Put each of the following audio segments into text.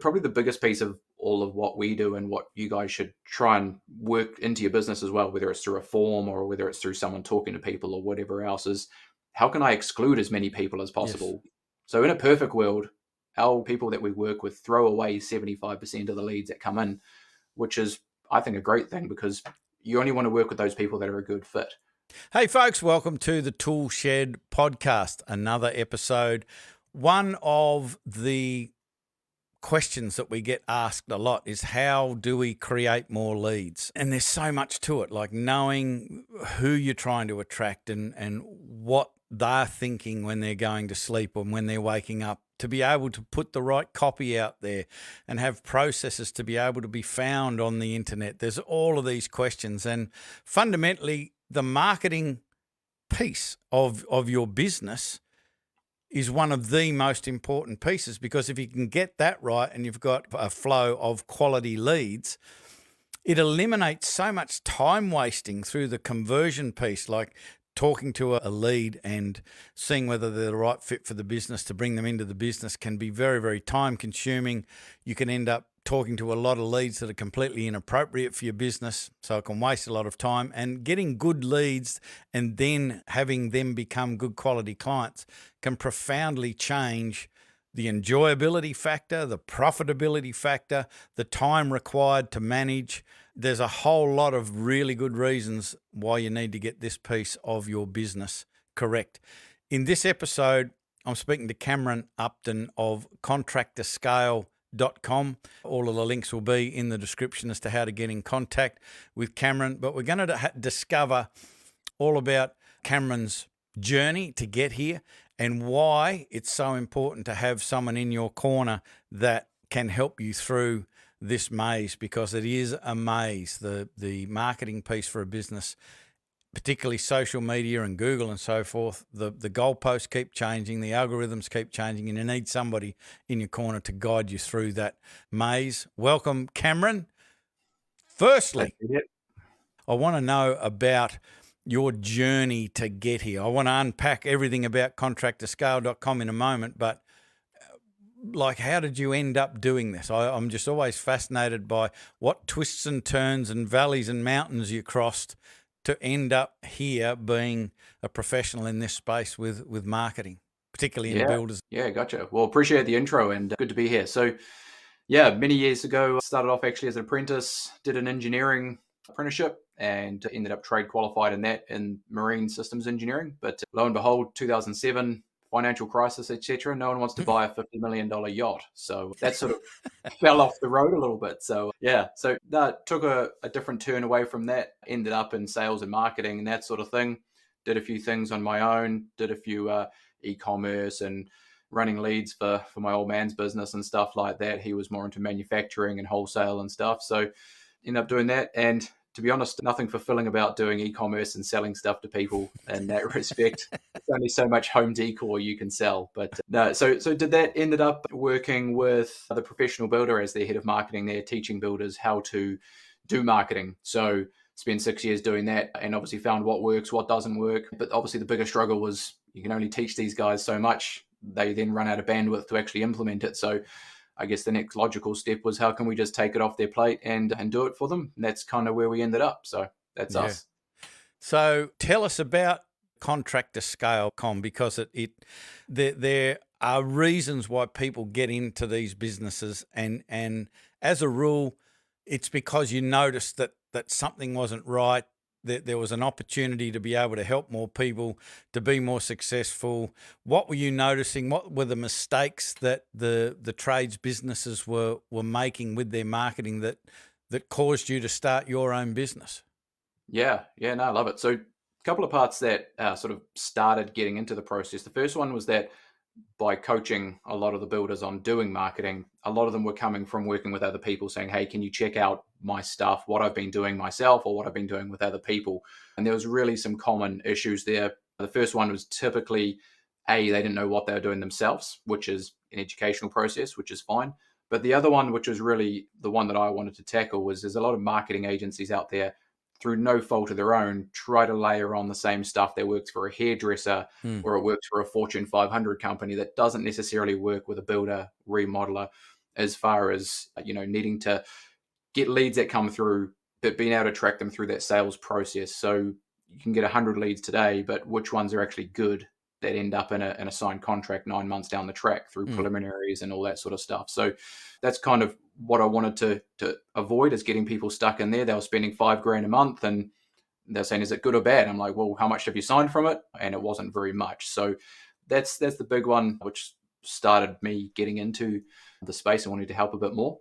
Probably the biggest piece of all of what we do and what you guys should try and work into your business as well, whether it's through a form or whether it's through someone talking to people or whatever else, is how can I exclude as many people as Yes. possible? So in a perfect world, our people that we work with throw away 75% of the leads that come in, which is, I think, a great thing because you only want to work with those people that are a good fit. Hey, folks, welcome to the Tool Shed podcast, another episode. One of the questions that we get asked a lot is how do we create more leads? And there's so much to it, like knowing who you're trying to attract and what they're thinking when they're going to sleep and when they're waking up, to be able to put the right copy out there and have processes to be able to be found on the internet. There's all of these questions, and fundamentally the marketing piece of your business is one of the most important pieces, because if you can get that right and you've got a flow of quality leads, it eliminates so much time wasting through the conversion piece, like talking to a lead and seeing whether they're the right fit for the business to bring them into the business can be very, very time consuming. You can end up talking to a lot of leads that are completely inappropriate for your business, so it can waste a lot of time. And getting good leads and then having them become good quality clients can profoundly change the enjoyability factor, the profitability factor, the time required to manage. There's a whole lot of really good reasons why you need to get this piece of your business correct. In this episode, I'm speaking to Cameron Upton of contractorscale.com. All of the links will be in the description as to how to get in contact with Cameron. But we're going to discover all about Cameron's journey to get here and why it's so important to have someone in your corner that can help you through this maze, because it is a maze. The marketing piece for a business, particularly social media and Google and so forth, the goalposts keep changing, the algorithms keep changing, and you need somebody in your corner to guide you through that maze. Welcome, Cameron. Firstly, I want to know about your journey to get here. I want to unpack everything about contractorscale.com in a moment, but like, how did you end up doing this? I'm just always fascinated by what twists and turns and valleys and mountains you crossed to end up here being a professional in this space with marketing, particularly in builders. Yeah, gotcha. Well, appreciate the intro and good to be here. So, yeah, many years ago, I started off actually as an apprentice, did an engineering apprenticeship and ended up trade qualified in that in marine systems engineering. But lo and behold, 2007, financial crisis, etc. No one wants to buy a $50 million yacht. So that sort of fell off the road a little bit. So yeah, so that took a different turn away from that, ended up in sales and marketing and that sort of thing. Did a few things on my own, did a few e-commerce and running leads for my old man's business and stuff like that. He was more into manufacturing and wholesale and stuff. So ended up doing that. And to be honest, nothing fulfilling about doing e-commerce and selling stuff to people in that respect. It's only so much home decor you can sell. But no, so did that, ended up working with the professional builder as their head of marketing there, teaching builders how to do marketing. So spent 6 years doing that and obviously found what works, what doesn't work. But obviously the bigger struggle was you can only teach these guys so much. They then run out of bandwidth to actually implement it. So I guess the next logical step was how can we just take it off their plate and do it for them? And that's kind of where we ended up. So that's us. So tell us about contractorscale.com, because there are reasons why people get into these businesses, and as a rule, it's because you noticed that something wasn't right, that there was an opportunity to be able to help more people, to be more successful. What were you noticing? What were the mistakes that the trades businesses were making with their marketing that caused you to start your own business? Yeah, no, I love it. So a couple of parts that sort of started getting into the process. The first one was that by coaching a lot of the builders on doing marketing, a lot of them were coming from working with other people saying, hey, can you check out my stuff, what I've been doing myself or what I've been doing with other people? And there was really some common issues there. The first one was typically, they didn't know what they were doing themselves, which is an educational process, which is fine. But the other one, which was really the one that I wanted to tackle, was there's a lot of marketing agencies out there through no fault of their own, try to layer on the same stuff that works for a hairdresser or it works for a Fortune 500 company that doesn't necessarily work with a builder, remodeler, as far as, needing to get leads that come through, but being able to track them through that sales process. So you can get 100 leads today, but which ones are actually good that end up in a signed contract 9 months down the track through preliminaries and all that sort of stuff. So that's kind of what I wanted to avoid, is getting people stuck in there. They were spending $5,000 a month and they're saying, is it good or bad? I'm like, well, how much have you signed from it? And it wasn't very much. So that's the big one, which started me getting into the space and wanting to help a bit more.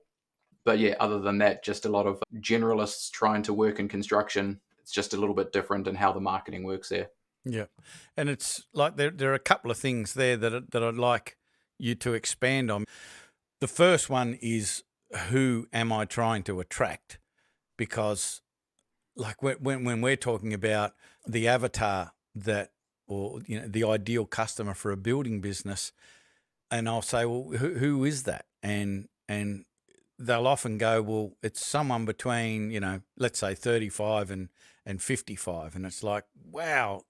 But yeah, other than that, just a lot of generalists trying to work in construction. It's just a little bit different in how the marketing works there. Yeah. And it's like there are a couple of things there that I'd like you to expand on. The first one is, who am I trying to attract? Because like when we're talking about the avatar that, or the ideal customer for a building business, and I'll say, well, who is that? And they'll often go, well, it's someone between, let's say 35 and 55. And it's like, wow,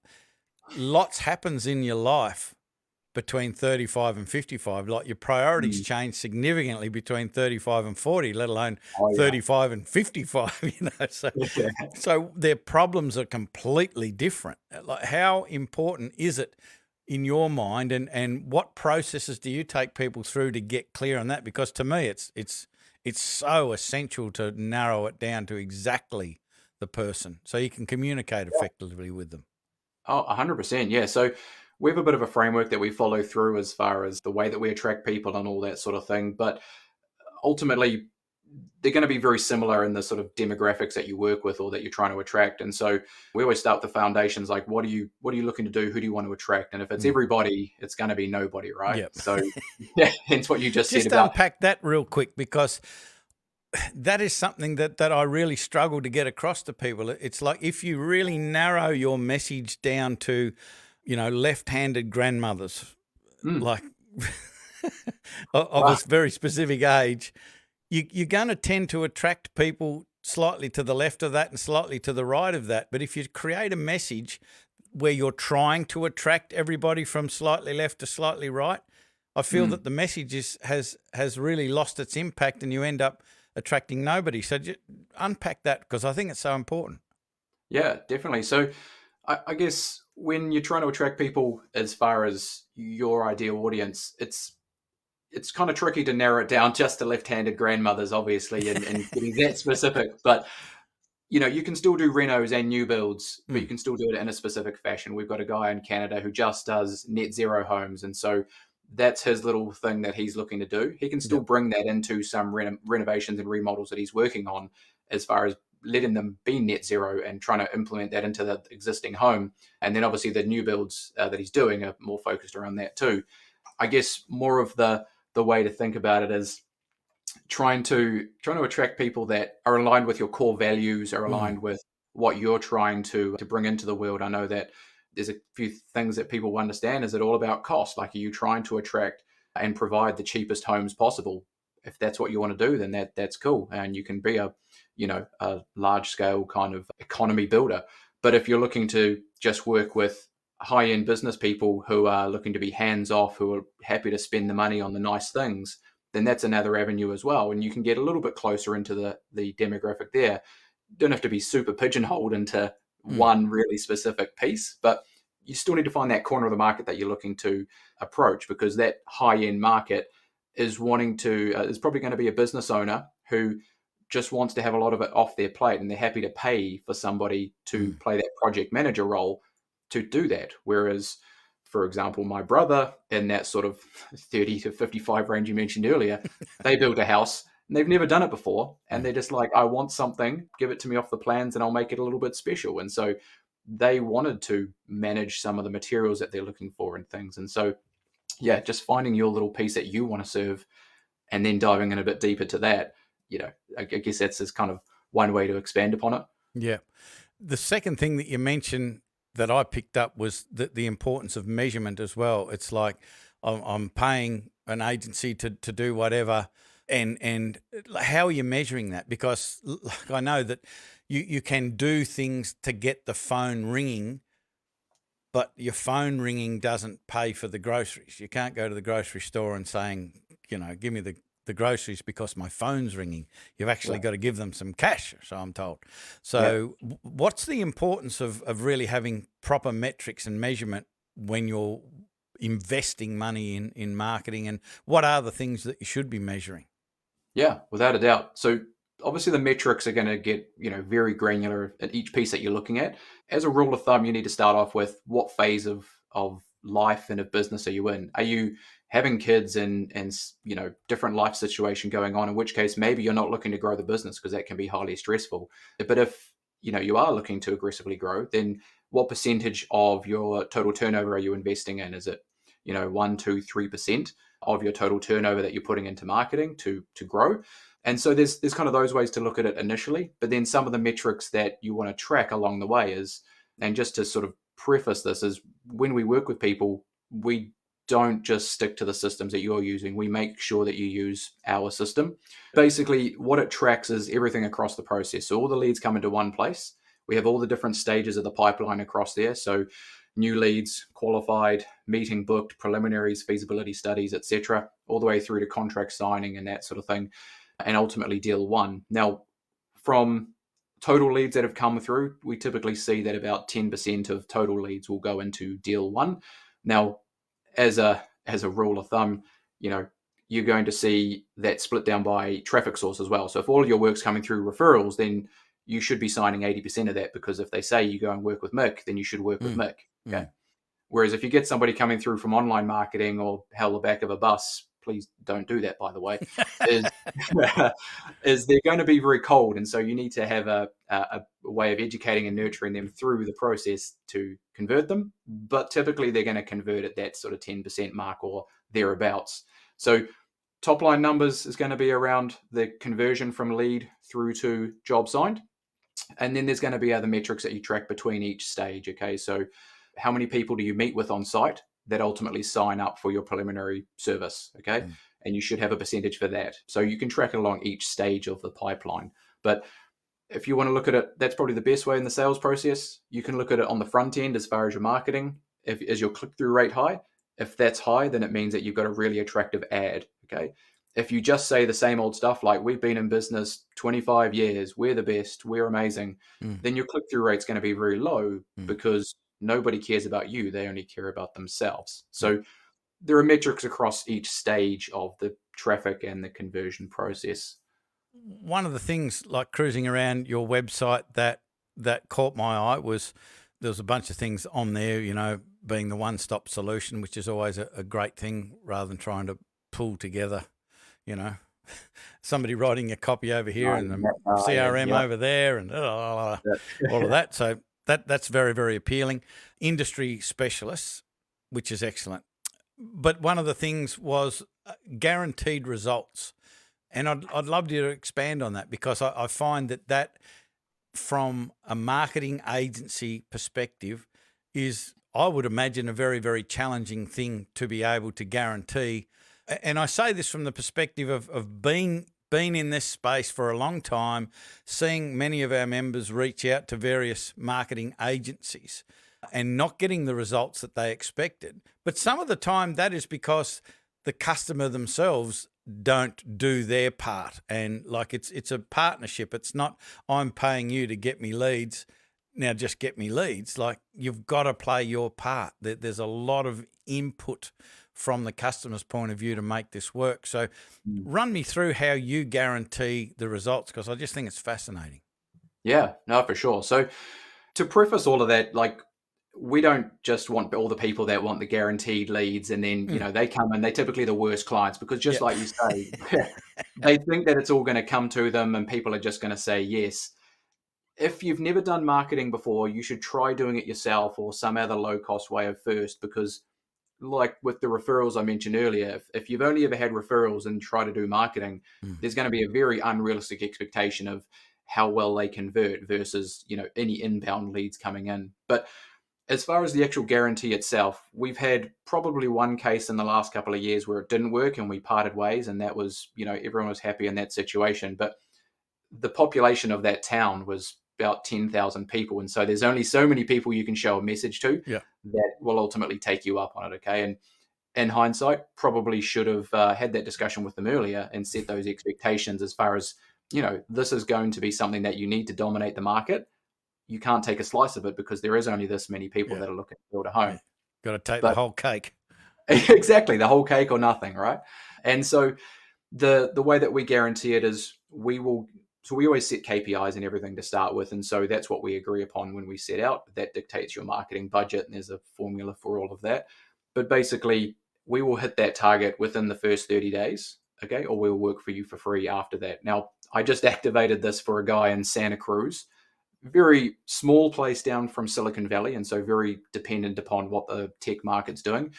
lots happens in your life between 35 and 55. Like your priorities change significantly between 35 and 40, let alone 35 and 55, So their problems are completely different. Like, how important is it in your mind, and what processes do you take people through to get clear on that? Because to me, it's so essential to narrow it down to exactly the person so you can communicate effectively with them. Oh, 100%. Yeah. So we have a bit of a framework that we follow through as far as the way that we attract people and all that sort of thing. But ultimately, they're going to be very similar in the sort of demographics that you work with or that you're trying to attract. And so we always start with the foundations, like what are you looking to do? Who do you want to attract? And if it's everybody, it's going to be nobody, right? Yep. So yeah, hence what you just said Just about. unpack that real quick, because that is something that I really struggle to get across to people. It's like, if you really narrow your message down to, left-handed grandmothers, like of a very specific age, you're going to tend to attract people slightly to the left of that and slightly to the right of that. But if you create a message where you're trying to attract everybody from slightly left to slightly right, I feel that the message has really lost its impact and you end up attracting nobody. So just unpack that, because I think it's so important. Yeah, definitely. So I guess when you're trying to attract people as far as your ideal audience, it's kind of tricky to narrow it down just to left-handed grandmothers, obviously, and getting that specific. But you can still do renos and new builds, but you can still do it in a specific fashion. We've got a guy in Canada who just does net zero homes, and so that's his little thing that he's looking to do. He can still bring that into some renovations and remodels that he's working on, as far as letting them be net zero and trying to implement that into the existing home. And then obviously the new builds that he's doing are more focused around that too. I guess more of the way to think about it is trying to attract people that are aligned with your core values, are aligned with what you're trying to bring into the world. I know that there's a few things that people understand. Is it all about cost? Like, are you trying to attract and provide the cheapest homes possible? If that's what you want to do, then that's cool, and you can be a large scale kind of economy builder. But if you're looking to just work with high end business people who are looking to be hands off, who are happy to spend the money on the nice things, then that's another avenue as well. And you can get a little bit closer into the demographic there. You don't have to be super pigeonholed into one really specific piece, but you still need to find that corner of the market that you're looking to approach, because that high end market is wanting to is probably going to be a business owner who just wants to have a lot of it off their plate, and they're happy to pay for somebody to play that project manager role to do that. Whereas, for example, my brother, in that sort of 30 to 55 range you mentioned earlier, they built a house and they've never done it before. And they're just like, I want something, give it to me off the plans and I'll make it a little bit special. And so they wanted to manage some of the materials that they're looking for and things. And so, yeah, just finding your little piece that you want to serve and then diving in a bit deeper to that, I guess that's just kind of one way to expand upon it. Yeah. The second thing that you mentioned that I picked up was the importance of measurement as well. It's like, I'm paying an agency to do whatever, and how are you measuring that? Because like, I know that you can do things to get the phone ringing, but your phone ringing doesn't pay for the groceries. You can't go to the grocery store and saying, give me the the groceries because my phone's ringing. You've actually got to give them some cash, so I'm told. So what's the importance of really having proper metrics and measurement when you're investing money in marketing, and what are the things that you should be measuring? Yeah, without a doubt. So obviously the metrics are going to get, very granular at each piece that you're looking at. As a rule of thumb, you need to start off with what phase of life and of business are you in? Are you having kids and different life situation going on, in which case maybe you're not looking to grow the business because that can be highly stressful. But if you are looking to aggressively grow, then what percentage of your total turnover are you investing in? Is it 1, 2, 3% of your total turnover that you're putting into marketing to grow? And so there's kind of those ways to look at it initially, but then some of the metrics that you want to track along the way is, and just to sort of preface this, is when we work with people, we don't just stick to the systems that you're using. We make sure that you use our system. Basically, what it tracks is everything across the process. So all the leads come into one place. We have all the different stages of the pipeline across there. So new leads, qualified, meeting booked, preliminaries, feasibility studies, etc., all the way through to contract signing and that sort of thing, and ultimately deal one. Now, from total leads that have come through, we typically see that about 10% of total leads will go into deal one. Now, as a rule of thumb, you're going to see that split down by traffic source as well. So if all of your work's coming through referrals, then you should be signing 80% of that, because if they say you go and work with Mick, then you should work with Mick. Okay. Whereas if you get somebody coming through from online marketing or hell, the back of a bus, please don't do that, by the way, is they're going to be very cold. And so you need to have a way of educating and nurturing them through the process to convert them. But typically they're going to convert at that sort of 10% mark or thereabouts. So top line numbers is going to be around the conversion from lead through to job signed. And then there's going to be other metrics that you track between each stage. Okay. So how many people do you meet with on site that ultimately sign up for your preliminary service? Okay. And you should have a percentage for that. So you can track it along each stage of the pipeline. But if you want to look at it, that's probably the best way in the sales process. You can look at it on the front end as far as your marketing. Is your click-through rate high? If that's high, then it means that you've got a really attractive ad. Okay. If you just say the same old stuff like, we've been in business 25 years, we're the best, we're amazing, then your click-through rate's going to be very low, because nobody cares about you. They only care about themselves. So there are metrics across each stage of the traffic and the conversion process. One of the things, like cruising around your website, that caught my eye was there was a bunch of things on there, being the one-stop solution, which is always a great thing, rather than trying to pull together, somebody writing a copy over here and a CRM over there and all of that. So that's very, very appealing. Industry specialists, which is excellent. But one of the things was guaranteed results. And I'd love you to expand on that, because I find that from a marketing agency perspective is, I would imagine, a very, very challenging thing to be able to guarantee. And I say this from the perspective of being in this space for a long time, seeing many of our members reach out to various marketing agencies and not getting the results that they expected. But some of the time that is because the customer themselves don't do their part. And like it's a partnership. It's not, I'm paying you to get me leads, now just get me leads. Like, you've got to play your part. There's a lot of input from the customer's point of view to make this work. So run me through how you guarantee the results, because I just think it's fascinating. Yeah, no, for sure. So to preface all of that, like, we don't just want all the people that want the guaranteed leads and then, they come and they're typically the worst clients, because just like you say, they think that it's all going to come to them and people are just going to say yes. If you've never done marketing before, you should try doing it yourself or some other low-cost way of first, because like with the referrals I mentioned earlier, if you've only ever had referrals and try to do marketing, there's going to be a very unrealistic expectation of how well they convert versus, any inbound leads coming in. But as far as the actual guarantee itself, we've had probably one case in the last couple of years where it didn't work and we parted ways, and that was, everyone was happy in that situation. But the population of that town was about 10,000 people. And so there's only so many people you can show a message to that will ultimately take you up on it. Okay. And in hindsight, probably should have had that discussion with them earlier and set those expectations as far as, this is going to be something that you need to dominate the market. You can't take a slice of it because there is only this many people Yeah. that are looking to build a home. Yeah. Got to take the But whole cake. exactly, the whole cake or nothing, right? And so the way that we guarantee it is we always set KPIs and everything to start with, and so that's what we agree upon when we set out. That dictates your marketing budget, and there's a formula for all of that. But basically, we will hit that target within the first 30 days, okay, or we'll work for you for free after that. Now, I just activated this for a guy in Santa Cruz, very small place down from Silicon Valley, and so very dependent upon what the tech market's doing.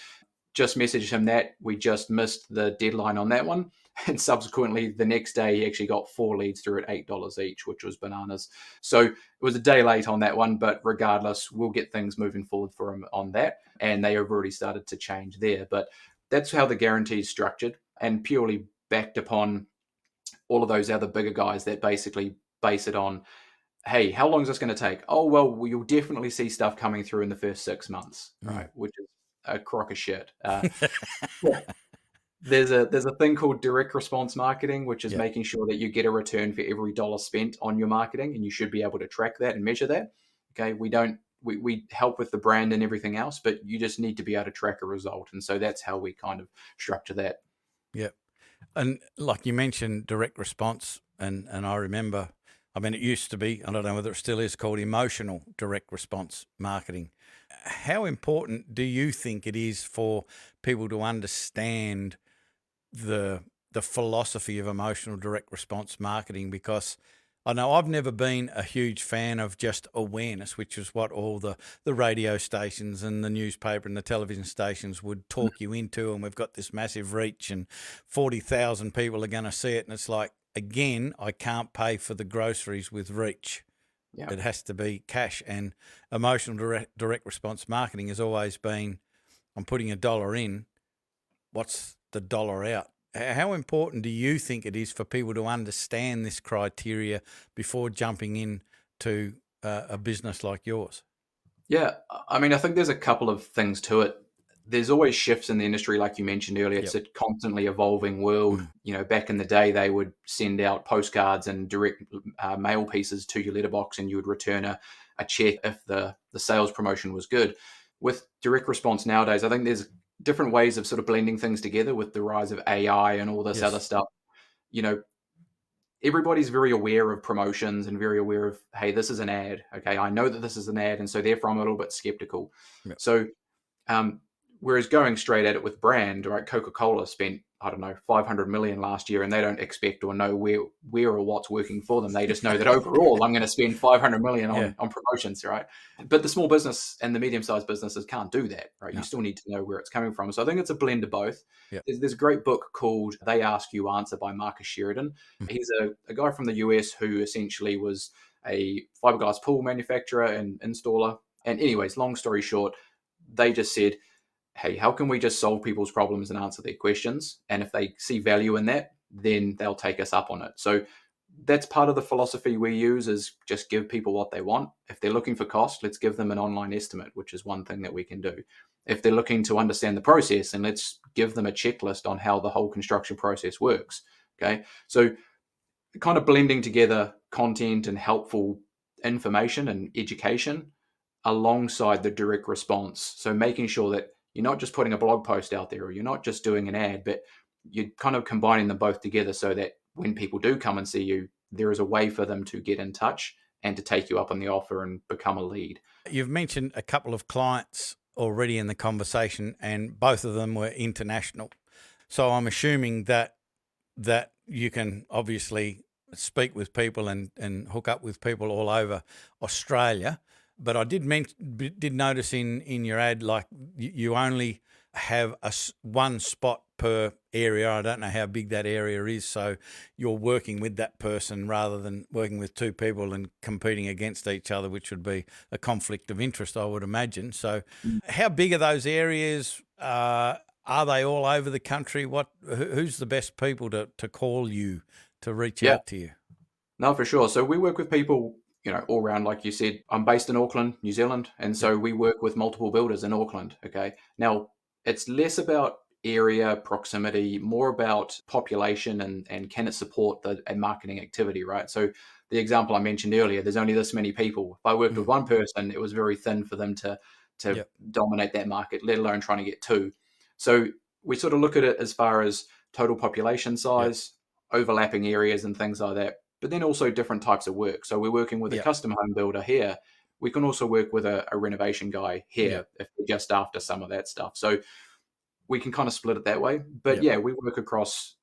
Just messaged him that we just missed the deadline on that one. And subsequently, the next day, he actually got 4 leads through at $8 each, which was bananas. So it was a day late on that one, but regardless, we'll get things moving forward for him on that. And they have already started to change there. But that's how the guarantee is structured, and purely backed upon all of those other bigger guys that basically base it on, hey, how long is this going to take? Oh, well, you'll definitely see stuff coming through in the first 6 months, right? Which is a crock of shit. There's a thing called direct response marketing, which is making sure that you get a return for every dollar spent on your marketing, and you should be able to track that and measure that. Okay, we help with the brand and everything else, but you just need to be able to track a result, and so that's how we kind of structure that. Yep. And like you mentioned, direct response, and I remember, I mean, it used to be, I don't know whether it still is, called emotional direct response marketing. How important do you think it is for people to understand the philosophy of emotional direct response marketing? Because I know I've never been a huge fan of just awareness, which is what all the radio stations and the newspaper and the television stations would talk you into. And we've got this massive reach and 40,000 people are going to see it. And it's like, again, I can't pay for the groceries with reach. Yeah. It has to be cash. And emotional direct response marketing has always been, I'm putting $1 in, what's the dollar out? How important do you think it is for people to understand this criteria before jumping into a business like yours? Yeah, I mean, I think there's a couple of things to it. There's always shifts in the industry, like you mentioned earlier. It's a constantly evolving world. Back in the day, they would send out postcards and direct mail pieces to your letterbox, and you would return a check if the sales promotion was good. With direct response nowadays, I think there's different ways of sort of blending things together with the rise of AI and all this other stuff. Everybody's very aware of promotions and very aware of, hey, this is an ad. Okay, I know that this is an ad, and so therefore I'm a little bit skeptical. Yep. So whereas going straight at it with brand, right? Coca-Cola spent, I don't know, 500 million last year, and they don't expect or know where or what's working for them. They just know that overall I'm going to spend 500 million on promotions, right? But the small business and the medium-sized businesses can't do that, right? No. You still need to know where it's coming from. So I think it's a blend of both. Yep. There's a great book called They Ask You Answer by Marcus Sheridan. Mm-hmm. He's a guy from the US who essentially was a fiberglass pool manufacturer and installer. And anyways, long story short, they just said, hey, how can we just solve people's problems and answer their questions? And if they see value in that, then they'll take us up on it. So that's part of the philosophy we use, is just give people what they want. If they're looking for cost, let's give them an online estimate, which is one thing that we can do. If they're looking to understand the process, then let's give them a checklist on how the whole construction process works. Okay. So kind of blending together content and helpful information and education alongside the direct response. So making sure that you're not just putting a blog post out there, or you're not just doing an ad, but you're kind of combining them both together so that when people do come and see you, there is a way for them to get in touch and to take you up on the offer and become a lead. You've mentioned a couple of clients already in the conversation, and both of them were international. So I'm assuming that you can obviously speak with people and hook up with people all over Australia. But I did notice in your ad, like you only have one spot per area. I don't know how big that area is. So you're working with that person rather than working with two people and competing against each other, which would be a conflict of interest, I would imagine. So how big are those areas? Are they all over the country? Who's the best people to call you, to reach out to you? No, for sure. So we work with people, all around. Like you said, I'm based in Auckland, New Zealand. And so we work with multiple builders in Auckland. Okay. Now, it's less about area, proximity, more about population and can it support a marketing activity, right? So the example I mentioned earlier, there's only this many people. If I worked with one person, it was very thin for them to Yep. dominate that market, let alone trying to get two. So we sort of look at it as far as total population Yep. size, overlapping areas and things like that, but then also different types of work. So we're working with a Yep. custom home builder here. We can also work with a renovation guy here Yep. if we're just after some of that stuff. So we can kind of split it that way. But Yep. yeah, we work across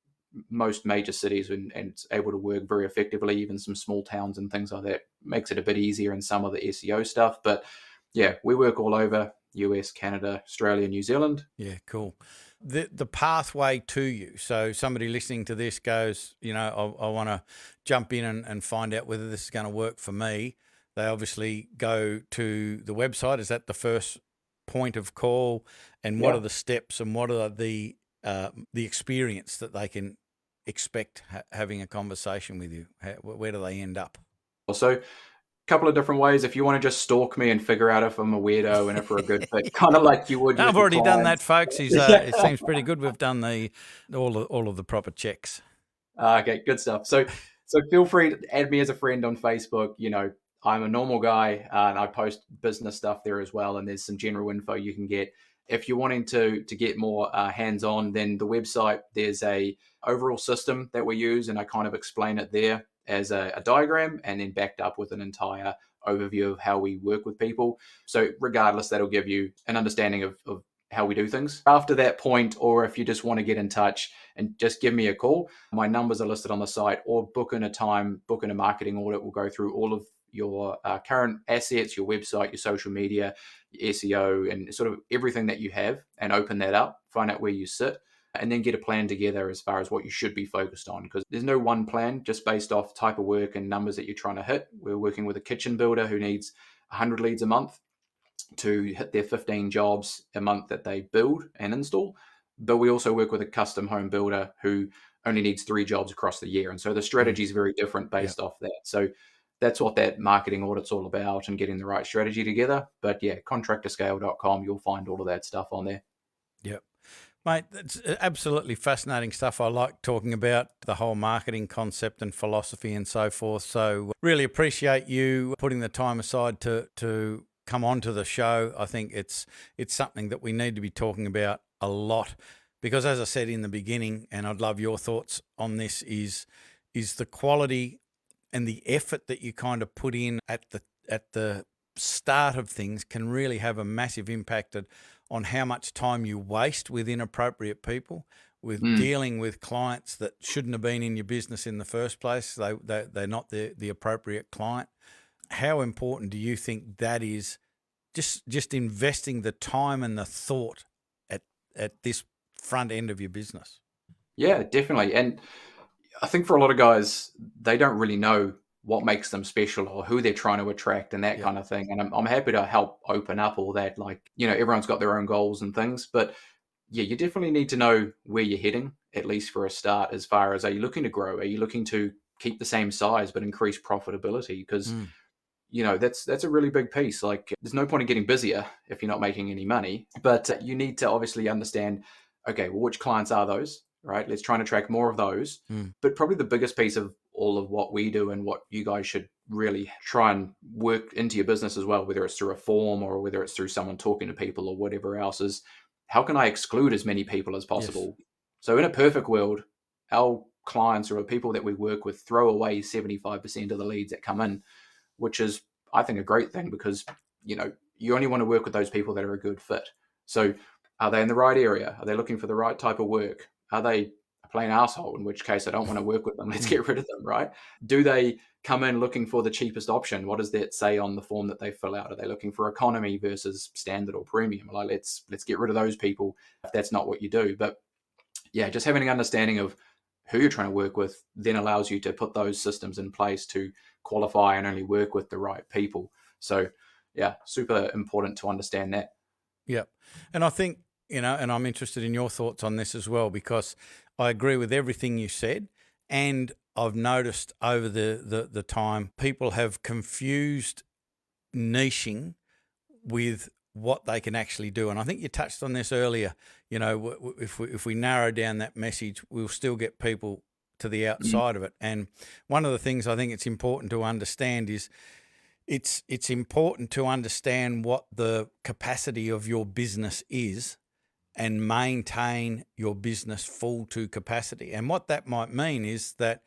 most major cities and it's able to work very effectively. Even some small towns and things like that makes it a bit easier in some of the SEO stuff. But yeah, we work all over US, Canada, Australia, New Zealand. Yeah, cool. The pathway to you. So somebody listening to this goes, I want to jump in and find out whether this is going to work for me. They obviously go to the website. Is that the first point of call? And what Yeah. are the steps and what are the experience that they can expect having a conversation with you? Where do they end up? So couple of different ways. If you want to just stalk me and figure out if I'm a weirdo and if we're a good fit, kind of like you would No, with I've your already done that, clients. folks. It seems pretty good. We've done all of the proper checks. Okay, good stuff. So feel free to add me as a friend on Facebook. I'm a normal guy and I post business stuff there as well. And there's some general info you can get. If you're wanting to get more hands-on, then the website, there's a overall system that we use, and I kind of explain it there as a diagram and then backed up with an entire overview of how we work with people. So regardless, that'll give you an understanding of how we do things. After that point, or if you just want to get in touch and just give me a call, my numbers are listed on the site, or book in a time, book in a marketing audit. We'll go through all of your current assets, your website, your social media, your SEO, and sort of everything that you have, and open that up, find out where you sit, and then get a plan together as far as what you should be focused on. Because there's no one plan just based off type of work and numbers that you're trying to hit. We're working with a kitchen builder who needs 100 leads a month to hit their 15 jobs a month that they build and install. But we also work with a custom home builder who only needs 3 jobs across the year. And so the strategy is very different based off that. So that's what that marketing audit's all about and getting the right strategy together. But yeah, contractorscale.com, you'll find all of that stuff on there. Yep. Mate, it's absolutely fascinating stuff. I like talking about the whole marketing concept and philosophy and so forth. So really appreciate you putting the time aside to come onto the show. I think it's something that we need to be talking about a lot because, as I said in the beginning, and I'd love your thoughts on this, is the quality and the effort that you kind of put in at the start of things can really have a massive impact on how much time you waste with inappropriate people, with dealing with clients that shouldn't have been in your business in the first place. They're not the appropriate client. How important do you think that is? Just investing the time and the thought at this front end of your business. Yeah, definitely. And I think for a lot of guys, they don't really know what makes them special or who they're trying to attract and that kind of thing. And I'm happy to help open up all that. Like, everyone's got their own goals and things, but yeah, you definitely need to know where you're heading, at least for a start, as far as, are you looking to grow? Are you looking to keep the same size but increase profitability? Because that's a really big piece. Like, there's no point in getting busier if you're not making any money, but you need to obviously understand, okay, well, which clients are those, right? Let's try and attract more of those. But probably the biggest piece of all of what we do and what you guys should really try and work into your business as well, whether it's through a form or whether it's through someone talking to people or whatever else, is how can I exclude as many people as possible? Yes. So in a perfect world, our clients or the people that we work with throw away 75% of the leads that come in, which is, I think, a great thing because, you only want to work with those people that are a good fit. So are they in the right area? Are they looking for the right type of work? Are they a plain asshole? In which case, I don't want to work with them. Let's get rid of them, right? Do they come in looking for the cheapest option? What does that say on the form that they fill out? Are they looking for economy versus standard or premium? Like, let's get rid of those people if that's not what you do. But yeah, just having an understanding of who you're trying to work with then allows you to put those systems in place to qualify and only work with the right people. So yeah, super important to understand that. Yep. And I think, and I'm interested in your thoughts on this as well, because I agree with everything you said. And I've noticed over the time, people have confused niching with what they can actually do. And I think you touched on this earlier. You know, if we narrow down that message, we'll still get people to the outside of it. And one of the things I think it's important to understand is it's important to understand what the capacity of your business is and maintain your business full to capacity. And what that might mean is that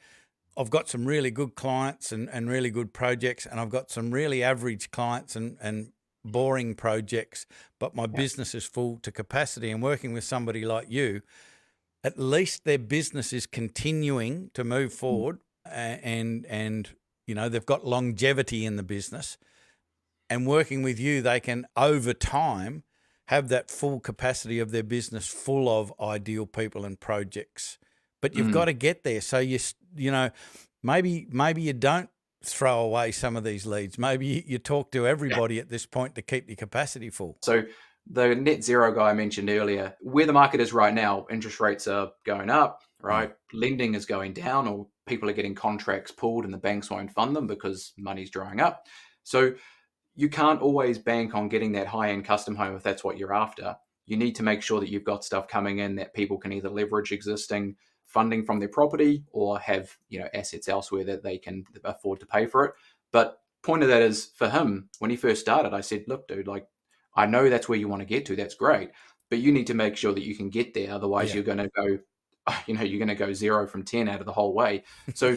I've got some really good clients and really good projects, and I've got some really average clients and boring projects, but my business is full to capacity. And working with somebody like you, at least their business is continuing to move forward, and you know, they've got longevity in the business. And working with you, they can over time have that full capacity of their business full of ideal people and projects. But you've got to get there. So you know, maybe you don't throw away some of these leads. Maybe you talk to everybody at this point to keep your capacity full. So the net zero guy I mentioned earlier, where the market is right now, interest rates are going up, right? Lending is going down, or people are getting contracts pulled and the banks won't fund them because money's drying up. So you can't always bank on getting that high-end custom home if that's what you're after. You need to make sure that you've got stuff coming in that people can either leverage existing funding from their property or have, you know, assets elsewhere that they can afford to pay for it. But point of that is, for him, when he first started, I said, look, dude, like, I know that's where you want to get to. That's great. But you need to make sure that you can get there. Otherwise, you're going to go, you know, you're going to go 0 from 10 out of the whole way. So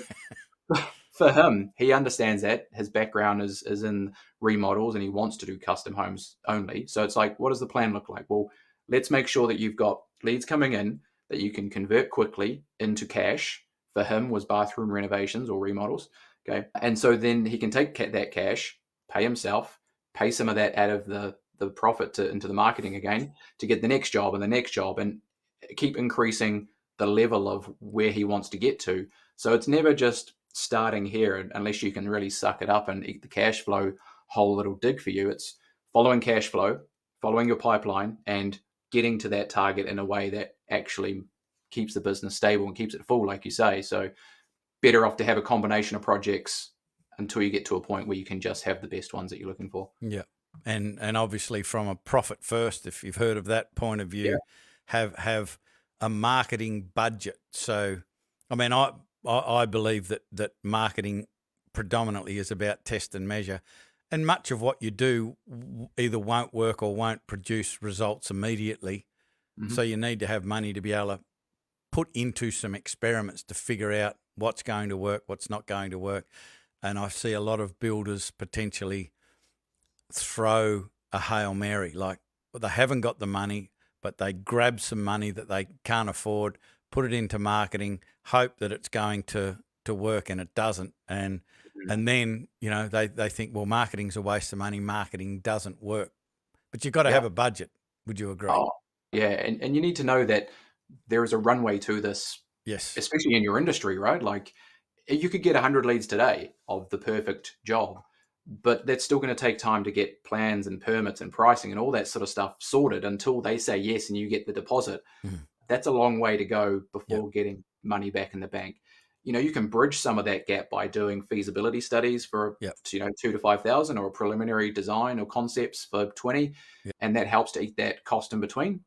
for him, he understands that his background is in remodels and he wants to do custom homes only. So it's like, what does the plan look like? Well, let's make sure that you've got leads coming in that you can convert quickly into cash. For him was bathroom renovations or remodels. Okay. And so then he can take that cash, pay himself, pay some of that out of the profit into the marketing again to get the next job and the next job, and keep increasing the level of where he wants to get to. So it's never just starting here unless you can really suck it up and eat the cash flow hole that'll dig for you. It's following cash flow, following your pipeline, and getting to that target in a way that actually keeps the business stable and keeps it full, like you say. So better off to have a combination of projects until you get to a point where you can just have the best ones that you're looking for. Yeah. And obviously from a profit first, if you've heard of that point of view, have a marketing budget. So, I mean, I believe that marketing predominantly is about test and measure, and much of what you do either won't work or won't produce results immediately. So you need to have money to be able to put into some experiments to figure out what's going to work, what's not going to work. And I see a lot of builders potentially throw a Hail Mary, like they haven't got the money, but they grab some money that they can't afford, put it into marketing, hope that it's going to work, and it doesn't. And then, you know, they think, well, marketing's a waste of money. Marketing doesn't work. But you've got to have a budget. Would you agree? Oh, yeah. And you need to know that there is a runway to this. Yes. Especially in your industry, right? Like, you could get 100 leads today of the perfect job, but that's still going to take time to get plans and permits and pricing and all that sort of stuff sorted until they say yes and you get the deposit. That's a long way to go before getting money back in the bank. You know, you can bridge some of that gap by doing feasibility studies for, you know, 2 to 5,000, or a preliminary design or concepts for 20. And that helps to eat that cost in between.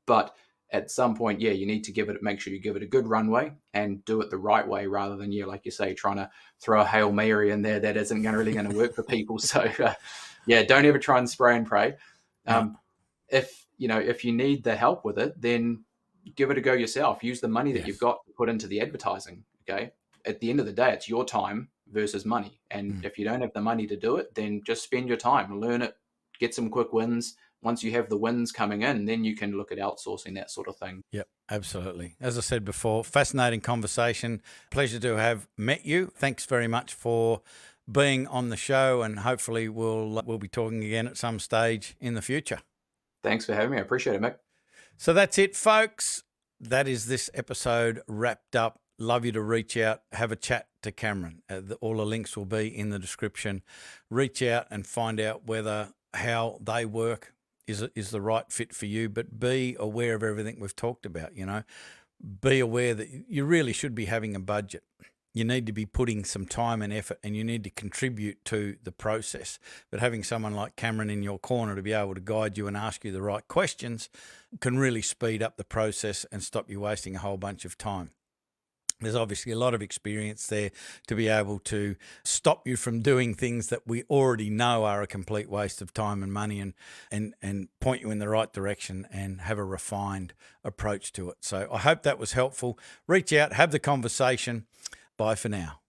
But at some point, you need to make sure you give it a good runway and do it the right way, rather than, like you say, trying to throw a Hail Mary in there that isn't really going to work for people. So don't ever try and spray and pray. If you need the help with it, then give it a go yourself. Use the money that you've got to put into the advertising. Okay. At the end of the day, it's your time versus money. And if you don't have the money to do it, then just spend your time, learn it, get some quick wins. Once you have the wins coming in, then you can look at outsourcing that sort of thing. Yep, absolutely. As I said before, fascinating conversation. Pleasure to have met you. Thanks very much for being on the show, and hopefully we'll be talking again at some stage in the future. Thanks for having me. I appreciate it, Mick. So that's it, folks. That is this episode wrapped up. Love you to reach out, have a chat to Cameron. All the links will be in the description. Reach out and find out how they work is the right fit for you, but be aware of everything we've talked about. You know, be aware that you really should be having a budget. you need to be putting some time and effort, and you need to contribute to the process. But having someone like Cameron in your corner to be able to guide you and ask you the right questions can really speed up the process and stop you wasting a whole bunch of time. There's obviously a lot of experience there to be able to stop you from doing things that we already know are a complete waste of time and money, and point you in the right direction and have a refined approach to it. So I hope that was helpful. Reach out, have the conversation. Bye for now.